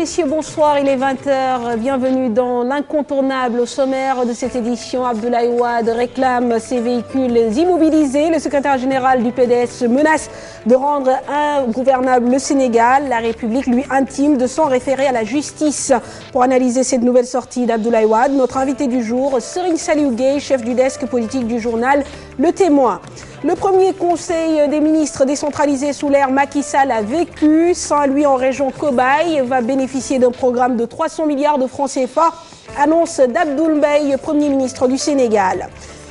messieurs, bonsoir, il est 20h, bienvenue dans l'incontournable. Au sommaire de cette édition, Abdoulaye Wade réclame ses véhicules immobilisés. Le secrétaire général du PDS menace de rendre ingouvernable le Sénégal. La République lui intime de s'en référer à la justice. Pour analyser cette nouvelle sortie d'Abdoulaye Wade, notre invité du jour, Serigne Saliou Gueye, chef du desk politique du journal Le Témoin. Le premier conseil des ministres décentralisé sous l'ère Macky Sall a vécu. Saint-Louis en région cobaye va bénéficier d'un programme de 300 milliards de francs CFA. Annonce d'Abdoul Mbaye, Premier ministre du Sénégal.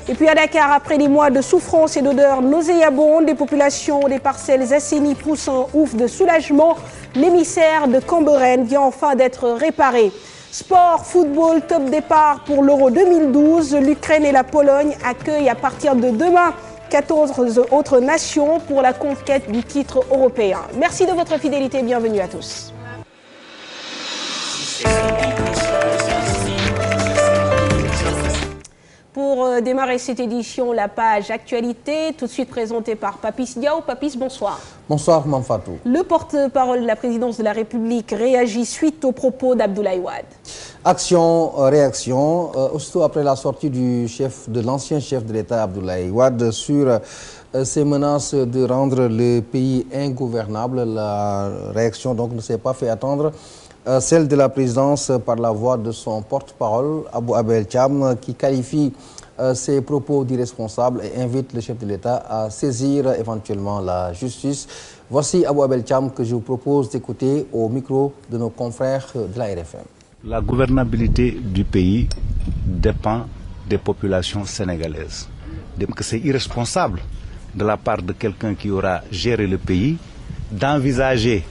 Et puis à Dakar, après des mois de souffrance et d'odeurs nauséabondes, des populations des parcelles assainies poussent un ouf de soulagement. L'émissaire de Cambérène vient enfin d'être réparé. Sport, football, top départ pour l'Euro 2012. L'Ukraine et la Pologne accueillent à partir de demain 14 autres nations pour la conquête du titre européen. Merci de votre fidélité, bienvenue à tous. Pour démarrer cette édition, la page actualité, tout de suite présentée par Papis Diaw. Papis, bonsoir. Bonsoir, Mame Fatou. Le porte-parole de la présidence de la République réagit suite aux propos d'Abdoulaye Wade. Action, réaction, aussitôt après la sortie de l'ancien chef de l'État Abdoulaye Wade sur ces menaces de rendre le pays ingouvernable, la réaction donc ne s'est pas fait attendre. Celle de la présidence par la voix de son porte-parole, Abou Abel Thiam, qui qualifie ses propos d'irresponsables et invite le chef de l'État à saisir éventuellement la justice. Voici Abou Abel Thiam que je vous propose d'écouter au micro de nos confrères de la RFM. La gouvernabilité du pays dépend des populations sénégalaises. Donc c'est irresponsable de la part de quelqu'un qui aura géré le pays d'envisager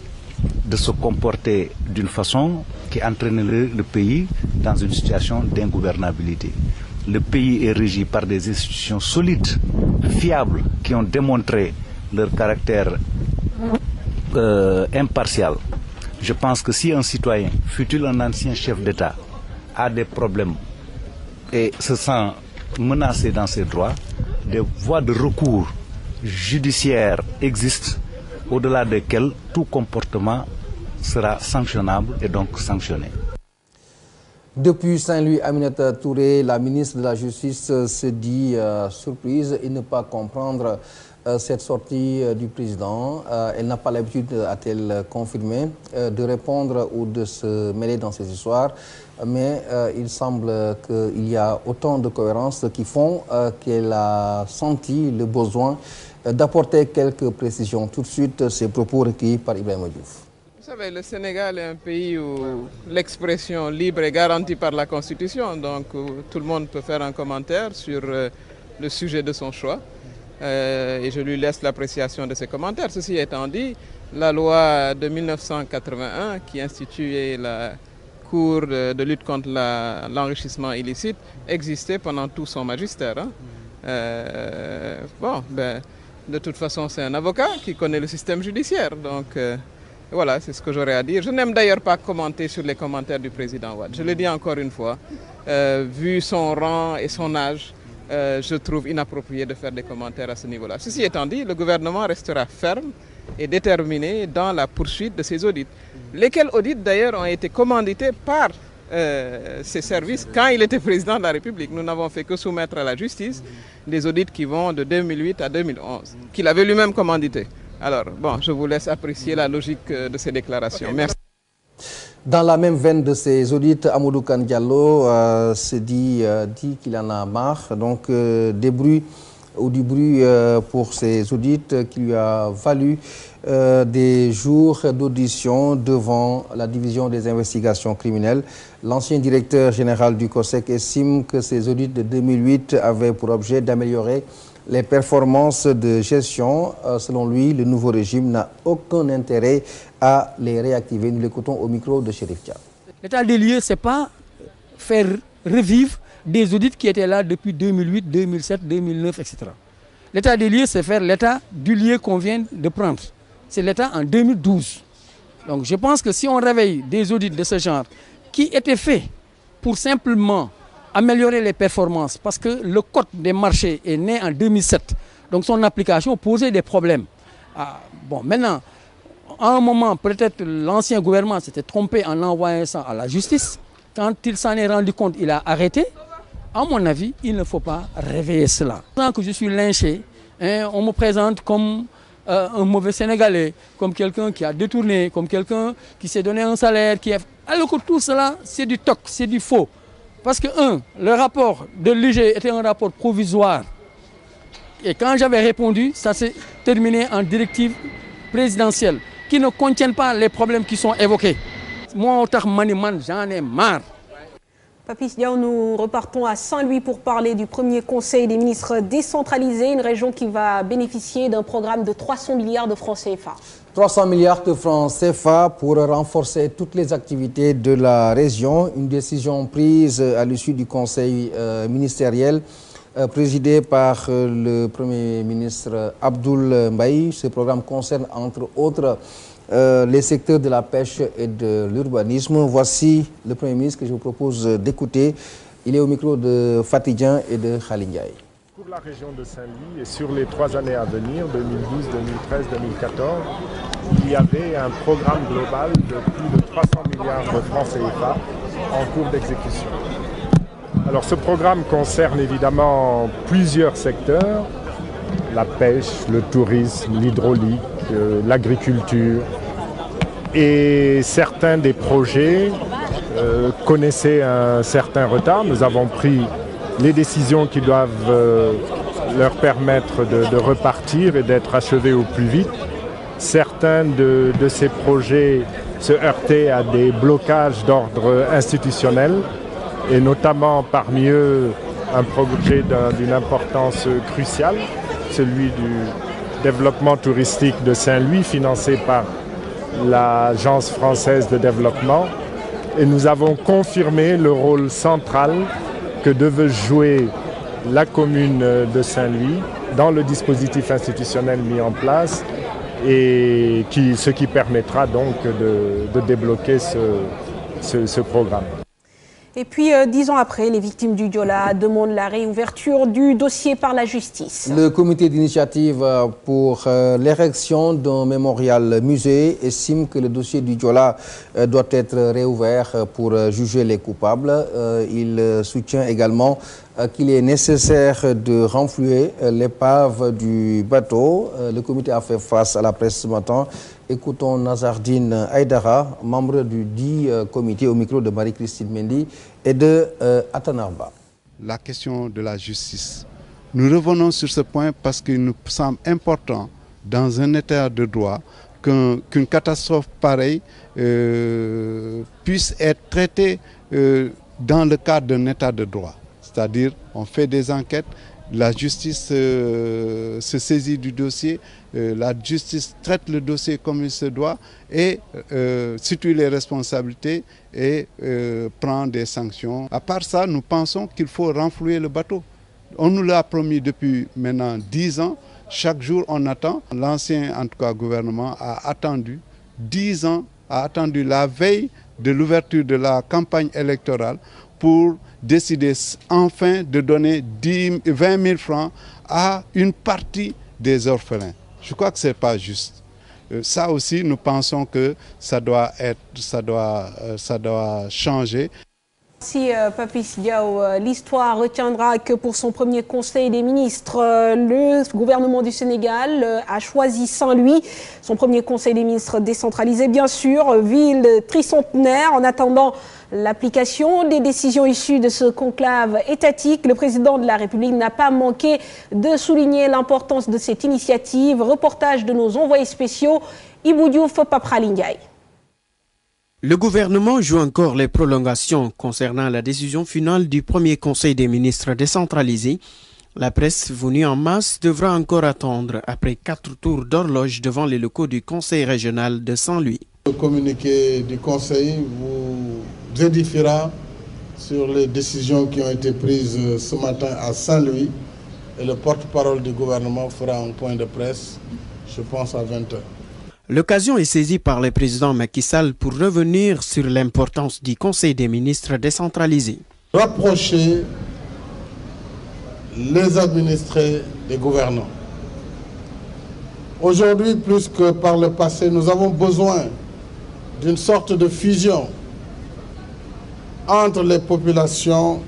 de se comporter d'une façon qui entraînerait le pays dans une situation d'ingouvernabilité. Le pays est régi par des institutions solides, fiables, qui ont démontré leur caractère impartial. Je pense que si un citoyen, fût-il un ancien chef d'État, a des problèmes et se sent menacé dans ses droits, des voies de recours judiciaires existent au-delà desquelles tout comportement sera sanctionnable et donc sanctionné. Depuis Saint-Louis, Aminata Touré, la ministre de la Justice, se dit surprise et ne pas comprendre cette sortie du président. Elle n'a pas l'habitude, a-t-elle confirmé, de répondre ou de se mêler dans ces histoires. Mais il semble qu'il y a autant de cohérence qui font qu'elle a senti le besoin d'apporter quelques précisions. Tout de suite, ces propos recueillis par Ibrahima Diouf. Vous savez, le Sénégal est un pays où l'expression libre est garantie par la Constitution. Donc tout le monde peut faire un commentaire sur le sujet de son choix. Et je lui laisse l'appréciation de ses commentaires. Ceci étant dit, la loi de 1981 qui instituait la Cour de lutte contre l'enrichissement illicite existait pendant tout son magistère. De toute façon, c'est un avocat qui connaît le système judiciaire. Donc voilà, c'est ce que j'aurais à dire. Je n'aime d'ailleurs pas commenter sur les commentaires du président Wade. Je le dis encore une fois, vu son rang et son âge, je trouve inapproprié de faire des commentaires à ce niveau-là. Ceci étant dit, le gouvernement restera ferme et déterminé dans la poursuite de ces audits. Lesquels audits d'ailleurs ont été commandités par ses services quand il était président de la République. Nous n'avons fait que soumettre à la justice des audits qui vont de 2008 à 2011, qu'il avait lui-même commandité. Alors, bon, je vous laisse apprécier la logique de ces déclarations. Merci. Dans la même veine de ces audits, Amadou Kane Diallo dit qu'il en a marre donc, du bruit pour ces audits qui lui a valu des jours d'audition devant la division des investigations criminelles. L'ancien directeur général du COSEC estime que ces audits de 2008 avaient pour objet d'améliorer les performances de gestion. Selon lui, le nouveau régime n'a aucun intérêt à les réactiver. Nous l'écoutons au micro de Chérif Dia. L'état des lieux, ce n'est pas faire revivre des audits qui étaient là depuis 2008, 2007, 2009, etc. L'état des lieux, c'est faire l'état du lieu qu'on vient de prendre. C'est l'état en 2012. Donc je pense que si on réveille des audits de ce genre qui étaient faits pour simplement améliorer les performances, parce que le code des marchés est né en 2007, donc son application posait des problèmes. Bon, maintenant, À un moment, peut-être l'ancien gouvernement s'était trompé en envoyant ça à la justice. Quand il s'en est rendu compte, il a arrêté. À mon avis, il ne faut pas réveiller cela. Tant que je suis lynché, on me présente comme un mauvais Sénégalais, comme quelqu'un qui a détourné, comme quelqu'un qui s'est donné un salaire. Alors que tout cela, c'est du toc, c'est du faux. Parce que, le rapport de l'IG était un rapport provisoire. Et quand j'avais répondu, ça s'est terminé en directive présidentielle qui ne contiennent pas les problèmes qui sont évoqués. Moi, j'en ai marre. Papis Diaw, nous repartons à Saint-Louis pour parler du premier conseil des ministres décentralisé, une région qui va bénéficier d'un programme de 300 milliards de francs CFA. 300 milliards de francs CFA pour renforcer toutes les activités de la région. Une décision prise à l'issue du conseil ministériel présidé par le Premier ministre Abdoul Mbaye. Ce programme concerne entre autres les secteurs de la pêche et de l'urbanisme. Voici le Premier ministre que je vous propose d'écouter. Il est au micro de Fatidjan et de Khalil Ndiaye. Pour la région de Saint-Louis et sur les 3 années à venir, 2012, 2013, 2014, il y avait un programme global de plus de 300 milliards de francs CFA en cours d'exécution. Alors ce programme concerne évidemment plusieurs secteurs, la pêche, le tourisme, l'hydraulique, l'agriculture, et certains des projets connaissaient un certain retard. Nous avons pris les décisions qui doivent leur permettre de repartir et d'être achevés au plus vite. Certains de ces projets se heurtaient à des blocages d'ordre institutionnel, et notamment parmi eux un projet d'une importance cruciale, celui du développement touristique de Saint-Louis, financé par l'Agence française de développement. Et nous avons confirmé le rôle central que devait jouer la commune de Saint-Louis dans le dispositif institutionnel mis en place, et ce qui permettra donc de débloquer ce programme. Et puis, 10 ans après, les victimes du Diola demandent la réouverture du dossier par la justice. Le comité d'initiative pour l'érection d'un mémorial musée estime que le dossier du Diola doit être réouvert pour juger les coupables. Il soutient également qu'il est nécessaire de renflouer l'épave du bateau. Le comité a fait face à la presse ce matin. Écoutons Nazardine Aïdara, membre du dit comité, au micro de Marie-Christine Mendy et de Atanarba. La question de la justice. Nous revenons sur ce point parce qu'il nous semble important, dans un état de droit, qu'une catastrophe pareille puisse être traitée dans le cadre d'un état de droit. C'est-à-dire, on fait des enquêtes, la justice se saisit du dossier, la justice traite le dossier comme il se doit et situe les responsabilités et prend des sanctions. À part ça, nous pensons qu'il faut renflouer le bateau. On nous l'a promis depuis maintenant 10 ans. Chaque jour, on attend. L'ancien, en tout cas, gouvernement a attendu 10 ans, a attendu la veille de l'ouverture de la campagne électorale pour décider enfin de donner 20 000 francs à une partie des orphelins. Je crois que ce n'est pas juste. Ça aussi, nous pensons que ça doit changer. Si Papis Diaw, l'histoire retiendra que pour son premier conseil des ministres, le gouvernement du Sénégal a choisi Saint-Louis, son premier conseil des ministres décentralisé, bien sûr, ville tricentenaire. En attendant l'application des décisions issues de ce conclave étatique, le président de la République n'a pas manqué de souligner l'importance de cette initiative. Reportage de nos envoyés spéciaux, Ibou Diouf, Khalil Ndiaye. Le gouvernement joue encore les prolongations concernant la décision finale du premier conseil des ministres décentralisé. La presse venue en masse devra encore attendre après 4 tours d'horloge devant les locaux du conseil régional de Saint-Louis. Le communiqué du conseil vous édifiera sur les décisions qui ont été prises ce matin à Saint-Louis, et le porte-parole du gouvernement fera un point de presse, je pense à 20h. L'occasion est saisie par le président Macky Sall pour revenir sur l'importance du Conseil des ministres décentralisé. Rapprocher les administrés des gouvernants. Aujourd'hui, plus que par le passé, nous avons besoin d'une sorte de fusion entre les populations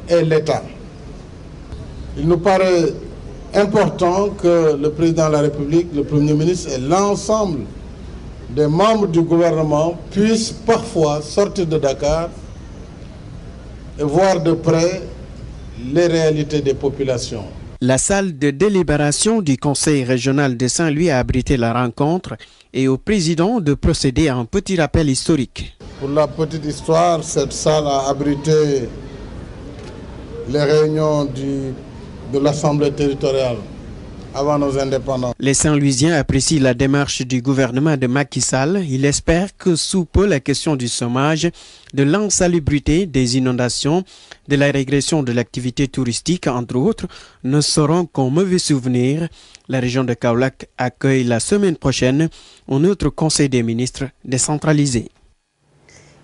et l'État. Il nous paraît important que le président de la République, le Premier ministre et l'ensemble des membres du gouvernement puissent parfois sortir de Dakar et voir de près les réalités des populations. La salle de délibération du Conseil régional de Saint-Louis a abrité la rencontre et au président de procéder à un petit rappel historique. Pour la petite histoire, cette salle a abrité les réunions de l'Assemblée territoriale avant nos indépendances. Les Saint-Louisiens apprécient la démarche du gouvernement de Macky Sall. Il espère que sous peu la question du chômage, de l'insalubrité, des inondations, de la régression de l'activité touristique, entre autres, ne seront qu'un mauvais souvenir. La région de Kaolack accueille la semaine prochaine un autre conseil des ministres décentralisé.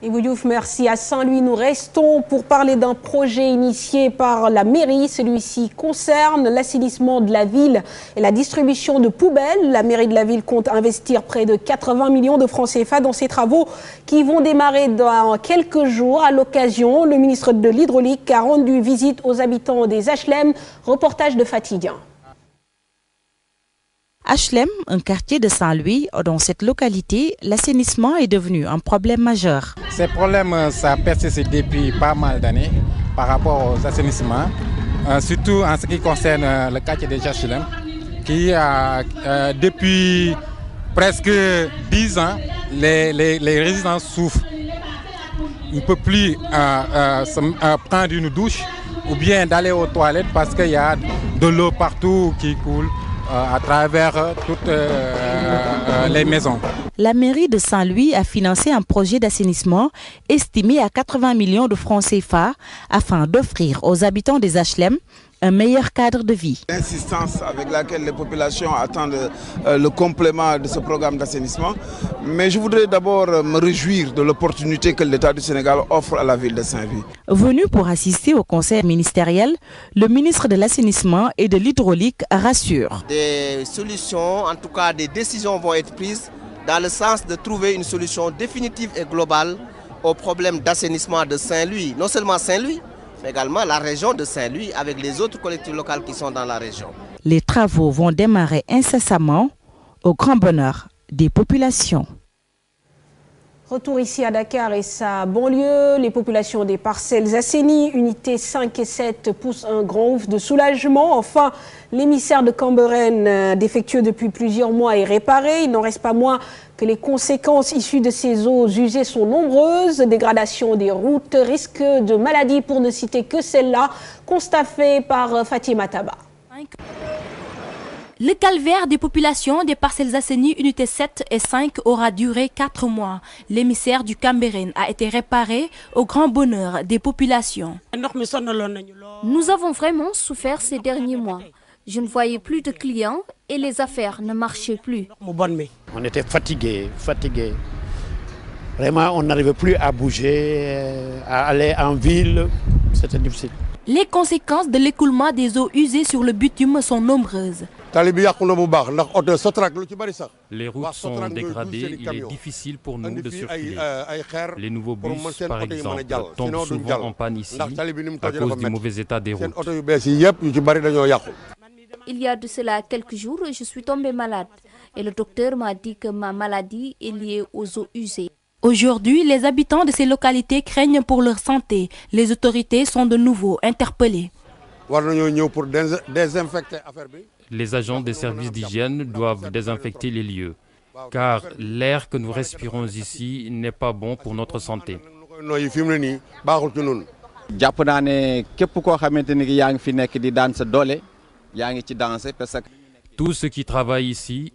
Ibou Diouf, merci. À Saint-Louis, nous restons pour parler d'un projet initié par la mairie. Celui-ci concerne l'assainissement de la ville et la distribution de poubelles. La mairie de la ville compte investir près de 80 millions de francs CFA dans ces travaux qui vont démarrer dans quelques jours. À l'occasion, le ministre de l'Hydraulique a rendu visite aux habitants des HLM. Reportage de Fatidien. HLM, un quartier de Saint-Louis, dans cette localité, l'assainissement est devenu un problème majeur. Ces problèmes, ça persiste depuis pas mal d'années par rapport aux assainissements, surtout en ce qui concerne le quartier des HLM, qui a, depuis presque 10 ans, les résidents souffrent. Ils ne peuvent plus prendre une douche ou bien d'aller aux toilettes parce qu'il y a de l'eau partout qui coule à travers toutes les maisons. La mairie de Saint-Louis a financé un projet d'assainissement estimé à 80 millions de francs CFA afin d'offrir aux habitants des HLM un meilleur cadre de vie. L'insistance avec laquelle les populations attendent le complément de ce programme d'assainissement. Mais je voudrais d'abord me réjouir de l'opportunité que l'État du Sénégal offre à la ville de Saint-Louis. Venu pour assister au conseil ministériel, le ministre de l'Assainissement et de l'Hydraulique rassure. Des solutions, en tout cas des décisions vont être prises dans le sens de trouver une solution définitive et globale au problème d'assainissement de Saint-Louis. Non seulement Saint-Louis, mais également la région de Saint-Louis avec les autres collectivités locales qui sont dans la région. Les travaux vont démarrer incessamment au grand bonheur des populations. Retour ici à Dakar et sa banlieue, les populations des parcelles assainies, unités 5 et 7 poussent un grand ouf de soulagement. Enfin, l'émissaire de Cambérène, défectueux depuis plusieurs mois, est réparé. Il n'en reste pas moins que les conséquences issues de ces eaux usées sont nombreuses. Dégradation des routes, risque de maladies pour ne citer que celle-là, constat fait par Fatima Taba. Le calvaire des populations des parcelles assainies unités 7 et 5 aura duré 4 mois. L'émissaire du Cambérène a été réparé au grand bonheur des populations. Nous avons vraiment souffert ces derniers mois. Je ne voyais plus de clients et les affaires ne marchaient plus. On était fatigués. Vraiment, on n'arrivait plus à bouger, à aller en ville. C'était difficile. Les conséquences de l'écoulement des eaux usées sur le bitume sont nombreuses. Les routes sont dégradées, il est difficile pour nous de circuler. Les nouveaux bus, par exemple, tombent souvent en panne ici à cause du mauvais état des routes. Il y a de cela quelques jours, je suis tombée malade et le docteur m'a dit que ma maladie est liée aux eaux usées. Aujourd'hui, les habitants de ces localités craignent pour leur santé. Les autorités sont de nouveau interpellées. Les agents des services d'hygiène doivent désinfecter les lieux, car l'air que nous respirons ici n'est pas bon pour notre santé. Tous ceux qui travaillent ici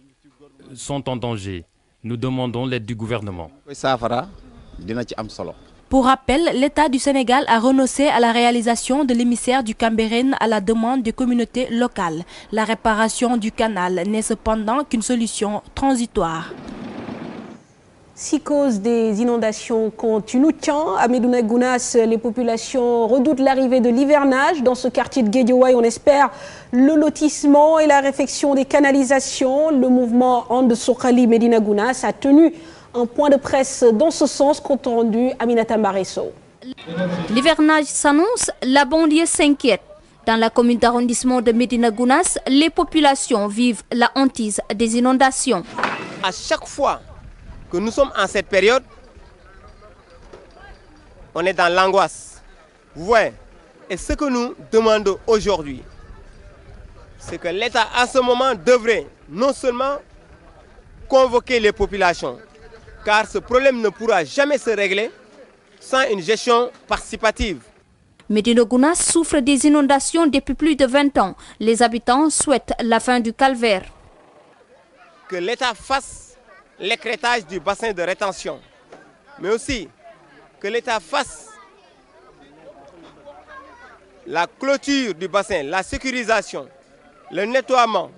sont en danger. Nous demandons l'aide du gouvernement. Pour rappel, l'État du Sénégal a renoncé à la réalisation de l'émissaire du Cambérène à la demande des communautés locales. La réparation du canal n'est cependant qu'une solution transitoire. 6 causes des inondations continuent. À Médina Gounass, les populations redoutent l'arrivée de l'hivernage. Dans ce quartier de Guédiawaye, on espère le lotissement et la réfection des canalisations. Le mouvement And Sokhali Médina Gounass a tenu un point de presse dans ce sens, compte rendu Aminata Maresso. L'hivernage s'annonce, la banlieue s'inquiète. Dans la commune d'arrondissement de Médina Gounass, les populations vivent la hantise des inondations. À chaque fois que nous sommes en cette période, on est dans l'angoisse. Vous voyez, et ce que nous demandons aujourd'hui, c'est que l'État à ce moment devrait non seulement convoquer les populations, car ce problème ne pourra jamais se régler sans une gestion participative. Médina Gounass souffre des inondations depuis plus de 20 ans. Les habitants souhaitent la fin du calvaire. Que l'État fasse l'écrêtage du bassin de rétention, mais aussi que l'État fasse la clôture du bassin, la sécurisation, le nettoiement,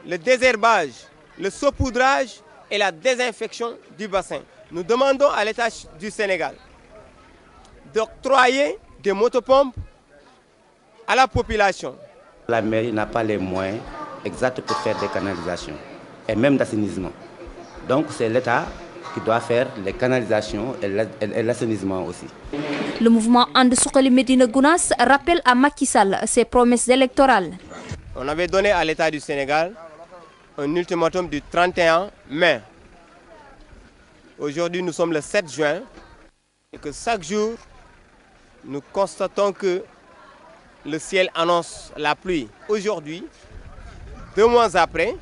le désherbage, le saupoudrage et la désinfection du bassin. Nous demandons à l'État du Sénégal d'octroyer des motopompes à la population. La mairie n'a pas les moyens exacts pour faire des canalisations et même d'assainissement. Donc c'est l'État qui doit faire les canalisations et l'assainissement aussi. Le mouvement And Sokhali Médina Gounass rappelle à Macky Sall ses promesses électorales. On avait donné à l'État du Sénégal un ultimatum du 31 mai. Aujourd'hui nous sommes le 7 juin et que chaque jour nous constatons que le ciel annonce la pluie. Aujourd'hui, 2 mois après,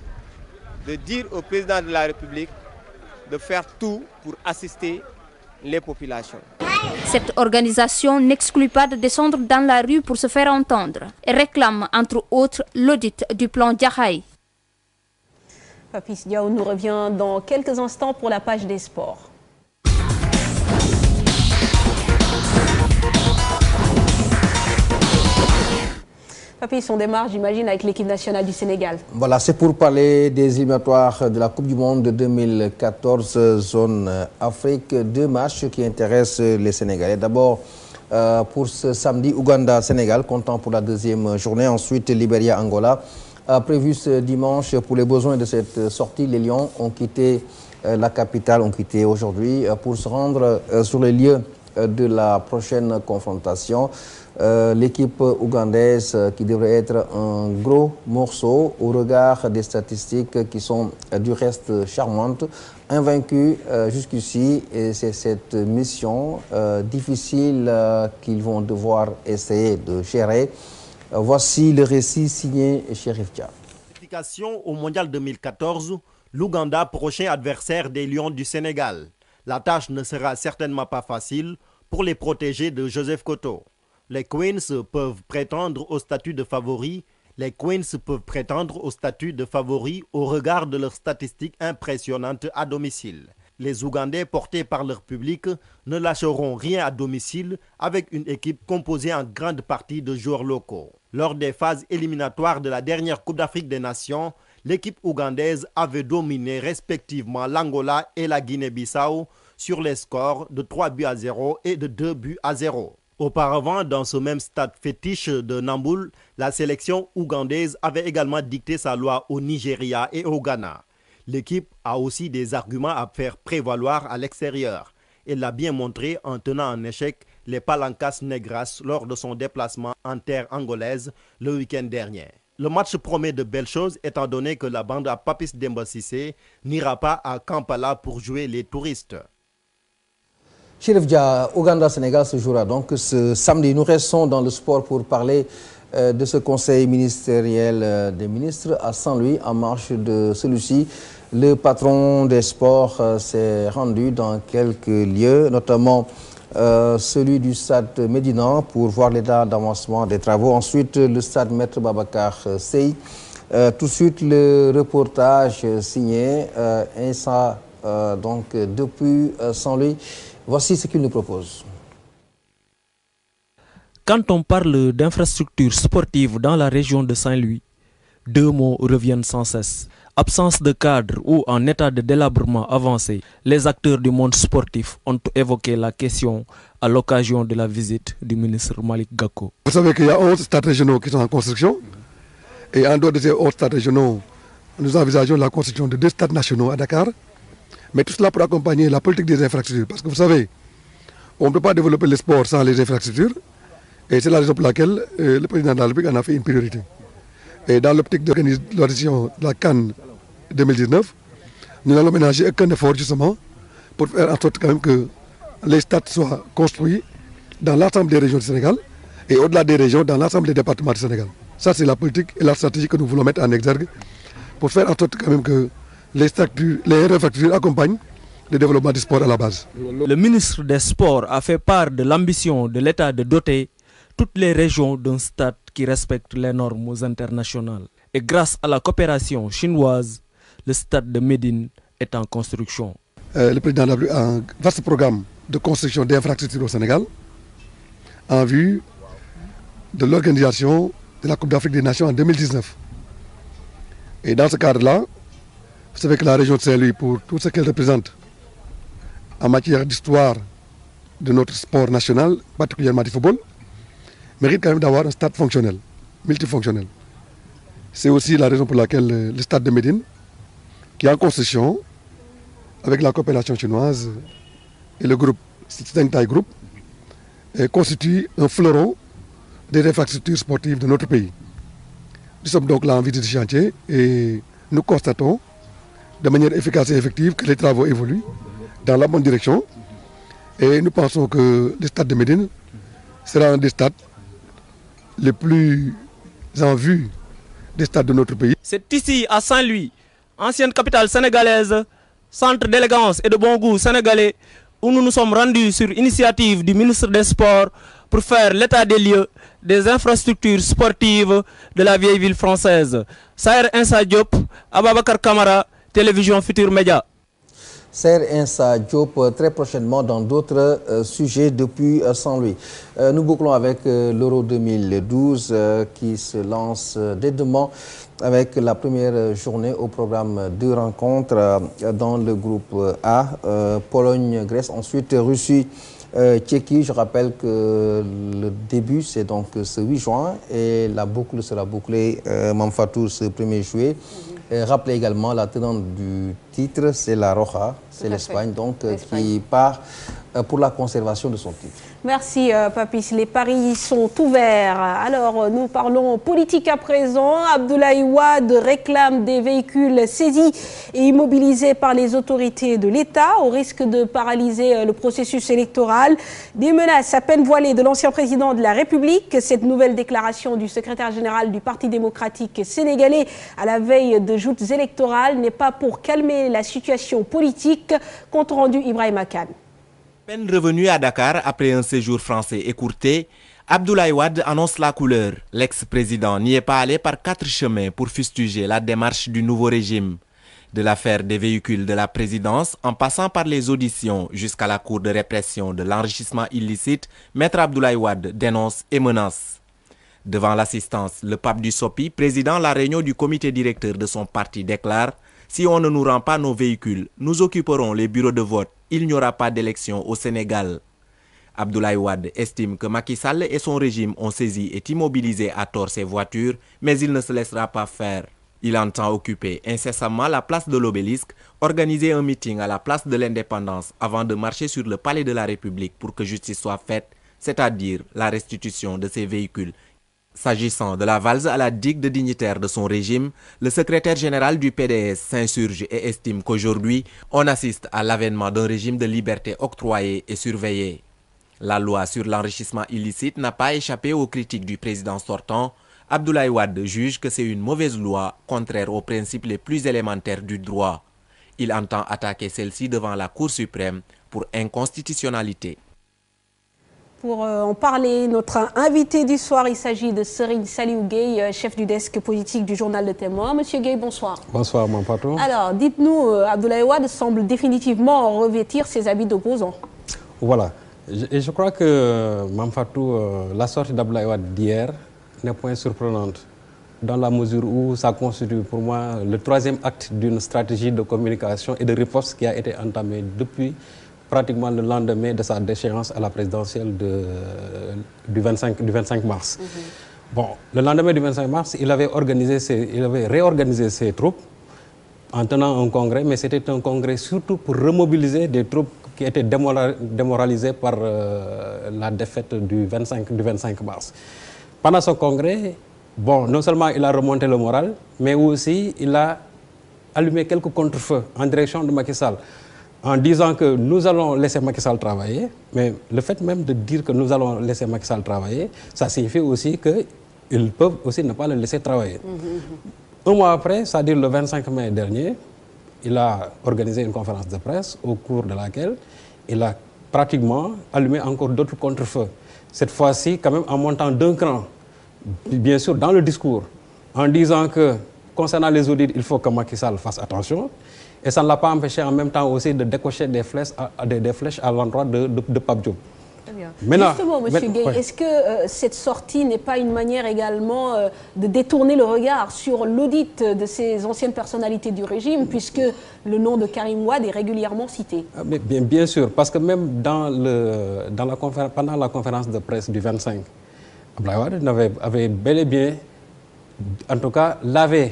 de dire au président de la République de faire tout pour assister les populations. Cette organisation n'exclut pas de descendre dans la rue pour se faire entendre et réclame entre autres l'audit du plan Diakhaye. Papis Diaw nous revient dans quelques instants pour la page des sports. Papis, on démarre, j'imagine, avec l'équipe nationale du Sénégal. Voilà, c'est pour parler des éliminatoires de la Coupe du Monde de 2014, zone Afrique. 2 matchs qui intéressent les Sénégalais. D'abord, pour ce samedi, Ouganda-Sénégal, comptant pour la 2e journée. Ensuite, Libéria-Angola. Prévu ce dimanche, pour les besoins de cette sortie, les Lions ont quitté la capitale, ont quitté aujourd'hui pour se rendre sur les lieux de la prochaine confrontation. L'équipe ougandaise qui devrait être un gros morceau au regard des statistiques qui sont du reste charmantes, invaincus jusqu'ici, et c'est cette mission difficile qu'ils vont devoir essayer de gérer. Voici le récit signé Chérif Dia. Qualification au Mondial 2014, l'Ouganda prochain adversaire des Lions du Sénégal. La tâche ne sera certainement pas facile pour les protégés de Joseph Koto. Les Queens peuvent prétendre au statut de favoris. Les Queens peuvent prétendre au statut de favoris au regard de leurs statistiques impressionnantes à domicile. Les Ougandais, portés par leur public, ne lâcheront rien à domicile avec une équipe composée en grande partie de joueurs locaux. Lors des phases éliminatoires de la dernière Coupe d'Afrique des Nations, l'équipe ougandaise avait dominé respectivement l'Angola et la Guinée-Bissau sur les scores de 3-0 et de 2-0. Auparavant, dans ce même stade fétiche de Namboul, la sélection ougandaise avait également dicté sa loi au Nigeria et au Ghana. L'équipe a aussi des arguments à faire prévaloir à l'extérieur. Elle l'a bien montré en tenant en échec les Palancas Negras lors de son déplacement en terre angolaise le week-end dernier. Le match promet de belles choses étant donné que la bande à Papis Demba Cissé n'ira pas à Kampala pour jouer les touristes. Chérif Dia, Ouganda-Sénégal se jouera donc ce samedi. Nous restons dans le sport pour parler de ce conseil ministériel des ministres à Saint-Louis. En marge de celui-ci, le patron des sports s'est rendu dans quelques lieux, notamment celui du stade Médina pour voir l'état d'avancement des travaux. Ensuite, le stade Maître Babacar Sey. Tout de suite, le reportage signé Insa, donc depuis Saint-Louis. Voici ce qu'il nous propose. Quand on parle d'infrastructures sportives dans la région de Saint-Louis, deux mots reviennent sans cesse. Absence de cadre ou en état de délabrement avancé, les acteurs du monde sportif ont évoqué la question à l'occasion de la visite du ministre Malick Gakou. Vous savez qu'il y a 11 stades régionaux qui sont en construction. Et en dehors de ces 11 stades régionaux, nous envisageons la construction de 2 stades nationaux à Dakar. Mais tout cela pour accompagner la politique des infrastructures. Parce que vous savez, on ne peut pas développer le sport sans les infrastructures. Et c'est la raison pour laquelle le président de la République en a fait une priorité. Et dans l'optique de l'organisation de la CAN 2019, nous n'allons ménager aucun effort justement pour faire en sorte quand même que les stades soient construits dans l'ensemble des régions du Sénégal et au-delà des régions, dans l'ensemble des départements du Sénégal. Ça, c'est la politique et la stratégie que nous voulons mettre en exergue pour faire en sorte quand même que les infrastructures accompagnent le développement du sport à la base. Le ministre des Sports a fait part de l'ambition de l'État de doter toutes les régions d'un stade qui respecte les normes internationales. Et grâce à la coopération chinoise, le stade de Médine est en construction. Le président a un vaste programme de construction d'infrastructures au Sénégal en vue de l'organisation de la Coupe d'Afrique des Nations en 2019. Et dans ce cadre-là, vous savez que la région de Saint-Louis, pour tout ce qu'elle représente en matière d'histoire de notre sport national, particulièrement du football, mérite quand même d'avoir un stade fonctionnel, multifonctionnel. C'est aussi la raison pour laquelle le stade de Médine, qui est en construction avec la coopération chinoise et le groupe Tsinghai Group, constitue un fleuron des infrastructures sportives de notre pays. Nous sommes donc là en visite du chantier et nous constatons de manière efficace et effective que les travaux évoluent dans la bonne direction. Et nous pensons que le stade de Médine sera un des stades les plus en vue des stades de notre pays. C'est ici à Saint-Louis, ancienne capitale sénégalaise, centre d'élégance et de bon goût sénégalais, où nous nous sommes rendus sur initiative du ministre des Sports pour faire l'état des lieux des infrastructures sportives de la vieille ville française. Saher Insa Diop, Ababakar Kamara, Télévision Futur Média. Saher Insa Diop, très prochainement dans d'autres sujets depuis Saint-Louis. Nous bouclons avec l'Euro 2012 qui se lance dès demain avec la première journée au programme de rencontres dans le groupe A, Pologne-Grèce, ensuite Russie. Tchéquie, je rappelle que le début c'est donc ce 8 juin et la boucle sera bouclée Mamfatou ce 1er juillet. Rappelez également la tenante du titre, c'est la Roja, c'est l'Espagne donc qui part pour la conservation de son titre. Merci Papis, les paris sont ouverts. Alors nous parlons politique à présent. Abdoulaye Wade réclame des véhicules saisis et immobilisés par les autorités de l'État au risque de paralyser le processus électoral. Des menaces à peine voilées de l'ancien président de la République. Cette nouvelle déclaration du secrétaire général du Parti démocratique sénégalais à la veille de joutes électorales n'est pas pour calmer la situation politique. Compte rendu Ibrahima Kane. Peine revenu à Dakar après un séjour français écourté, Abdoulaye Wade annonce la couleur. L'ex-président n'y est pas allé par 4 chemins pour fustiger la démarche du nouveau régime. De l'affaire des véhicules de la présidence, en passant par les auditions jusqu'à la cour de répression de l'enrichissement illicite, Maître Abdoulaye Wade dénonce et menace. Devant l'assistance, le pape du Sopi, président la réunion du comité directeur de son parti, déclare « Si on ne nous rend pas nos véhicules, nous occuperons les bureaux de vote. Il n'y aura pas d'élection au Sénégal. » Abdoulaye Wade estime que Macky Sall et son régime ont saisi et immobilisé à tort ses voitures, mais il ne se laissera pas faire. Il entend occuper incessamment la place de l'Obélisque, organiser un meeting à la place de l'Indépendance avant de marcher sur le palais de la République pour que justice soit faite, c'est-à-dire la restitution de ces véhicules. S'agissant de la valse à la digue de dignitaires de son régime, le secrétaire général du PDS s'insurge et estime qu'aujourd'hui, on assiste à l'avènement d'un régime de liberté octroyé et surveillé. La loi sur l'enrichissement illicite n'a pas échappé aux critiques du président sortant. Abdoulaye Wade juge que c'est une mauvaise loi, contraire aux principes les plus élémentaires du droit. Il entend attaquer celle-ci devant la Cour suprême pour inconstitutionnalité. Pour en parler, notre invité du soir, il s'agit de Serigne Saliou Gueye, chef du desk politique du journal Le Témoin. Monsieur Gueye, bonsoir. Bonsoir, mon patron. Alors, dites-nous, Abdoulaye Wade semble définitivement revêtir ses habits d'opposant. Voilà. Et je crois que, Mamfatou, la sortie d'Abdoulaye Wade d'hier n'est point surprenante. dans la mesure où ça constitue pour moi le troisième acte d'une stratégie de communication et de riposte qui a été entamée depuis pratiquement le lendemain de sa déchéance à la présidentielle du 25 mars. Bon, le lendemain du 25 mars, il avait réorganisé ses troupes en tenant un congrès, mais c'était un congrès surtout pour remobiliser des troupes qui étaient démoralisées par la défaite du 25 mars. Pendant ce congrès, bon, non seulement il a remonté le moral, mais aussi il a allumé quelques contre-feux en direction de Macky Sall, en disant que nous allons laisser Macky Sall travailler, mais le fait même de dire que nous allons laisser Macky Sall travailler, ça signifie aussi qu'ils peuvent aussi ne pas le laisser travailler. Un mois après, c'est-à-dire le 25 mai dernier, il a organisé une conférence de presse au cours de laquelle il a pratiquement allumé encore d'autres contre-feux. Cette fois-ci, quand même en montant d'un cran, bien sûr, dans le discours, en disant que concernant les audits, il faut que Macky Sall fasse attention. Et ça ne l'a pas empêché en même temps aussi de décocher des flèches à l'endroit de Pape Diop. Très bien. Maintenant, justement, M. Gueye, ouais. Est-ce que cette sortie n'est pas une manière également de détourner le regard sur l'audit de ces anciennes personnalités du régime, puisque le nom de Karim Wade est régulièrement cité? Bien sûr, parce que même pendant la conférence de presse du 25, Abdoulaye Wade avait bel et bien, en tout cas, lavé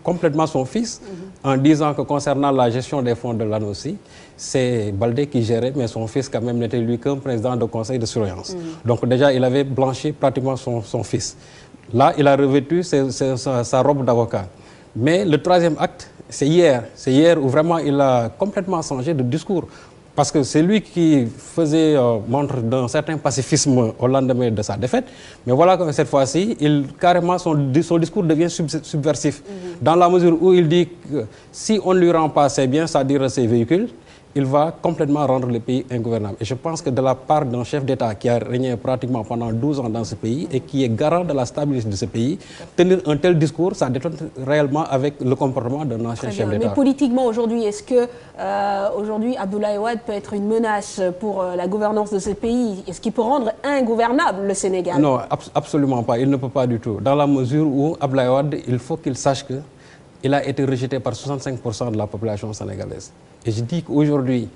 complètement son fils en disant que concernant la gestion des fonds de l'ANOCI, c'est Baldé qui gérait, mais son fils quand même n'était lui qu'un président de conseil de surveillance. Donc déjà, il avait blanchi pratiquement son fils. Là, il a revêtu sa robe d'avocat. Mais le troisième acte, c'est hier. C'est hier où vraiment il a complètement changé de discours. Parce que c'est lui qui faisait montre d'un certain pacifisme au lendemain de sa défaite. Mais voilà que cette fois-ci, carrément son discours devient subversif. Dans la mesure où il dit que si on ne lui rend pas ses biens, c'est-à-dire ses véhicules, il va complètement rendre le pays ingouvernable. Et je pense que de la part d'un chef d'État qui a régné pratiquement pendant 12 ans dans ce pays et qui est garant de la stabilité de ce pays, tenir un tel discours, ça détonne réellement avec le comportement d'un ancien chef d'État. Mais politiquement aujourd'hui, est-ce que aujourd'hui Abdoulaye Wade peut être une menace pour la gouvernance de ce pays? Est-ce qu'il peut rendre ingouvernable le Sénégal? Non, absolument pas. Il ne peut pas du tout. Dans la mesure où Abdoulaye Wade, il faut qu'il sache que il a été rejeté par 65% de la population sénégalaise. Et je dis qu'aujourd'hui,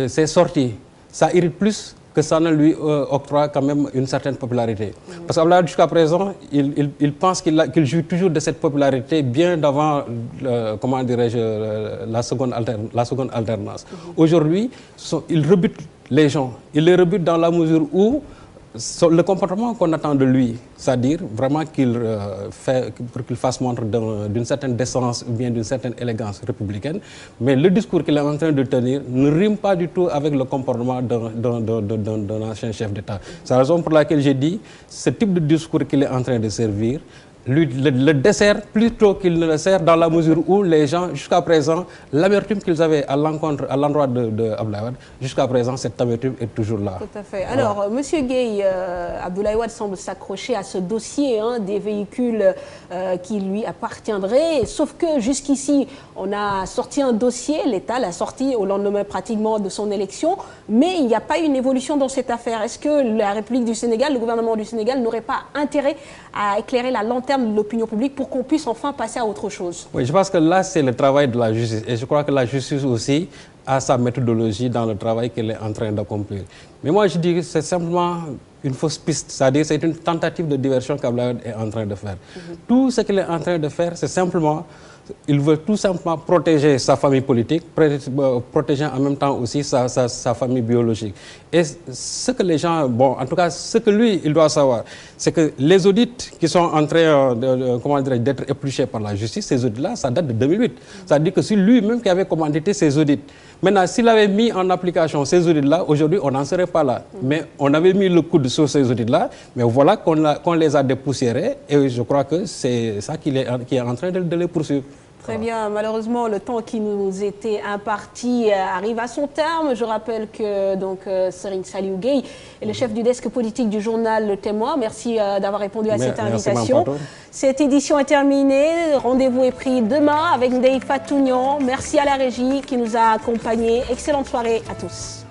ces sorties, ça irrite plus que ça ne lui octroie quand même une certaine popularité. Parce qu'Abdoulaye, jusqu'à présent, il pense qu'il joue toujours de cette popularité bien d'avant, comment dirais-je, la seconde alternance. Aujourd'hui, il rebute les gens. Il les rebute dans la mesure où le comportement qu'on attend de lui, c'est-à-dire vraiment qu'il fasse montre d'une certaine décence ou bien d'une certaine élégance républicaine, mais le discours qu'il est en train de tenir ne rime pas du tout avec le comportement d'un ancien chef d'État. C'est la raison pour laquelle j'ai dit, ce type de discours qu'il est en train de servir, lui, le dessert plutôt qu'il ne le sert, dans la mesure où les gens, jusqu'à présent, l'amertume qu'ils avaient à l'endroit de Abdoulaye Wade, jusqu'à présent, cette amertume est toujours là. Tout à fait. Alors, M. Gueye, Abdoulaye Wade semble s'accrocher à ce dossier des véhicules qui lui appartiendraient, sauf que jusqu'ici, on a sorti un dossier, l'État l'a sorti au lendemain pratiquement de son élection, mais il n'y a pas eu une évolution dans cette affaire. Est-ce que la République du Sénégal, le gouvernement du Sénégal, n'aurait pas intérêt à éclairer la lanterne de l'opinion publique pour qu'on puisse enfin passer à autre chose? Oui, je pense que là, c'est le travail de la justice. Et je crois que la justice aussi a sa méthodologie dans le travail qu'elle est en train d'accomplir. Mais moi, je dis que c'est simplement une fausse piste. C'est-à-dire c'est une tentative de diversion qu'Abdoulaye est en train de faire. Tout ce qu'il est en train de faire, c'est simplement... Il veut tout simplement protéger sa famille politique, protéger en même temps aussi sa famille biologique. Et ce que les gens, bon, en tout cas, ce que lui, il doit savoir, c'est que les audits qui sont en train d'être épluchés par la justice, ces audits-là, ça date de 2008. C'est-à-dire que c'est lui-même qui avait commandité ces audits. Maintenant, s'il avait mis en application ces audits-là, aujourd'hui, on n'en serait pas là. Mais on avait mis le coude sur ces audits-là, mais voilà qu'on les a dépoussiérés, et je crois que c'est ça qui est en train de les poursuivre. Très bien. Malheureusement, le temps qui nous était imparti arrive à son terme. Je rappelle que Serigne Saliou Gueye est le chef du desk politique du journal Le Témoin. Merci d'avoir répondu à cette invitation. Cette édition est terminée. Rendez-vous est pris demain avec Ndeye Fatou Niang. Merci à la régie qui nous a accompagnés. Excellente soirée à tous.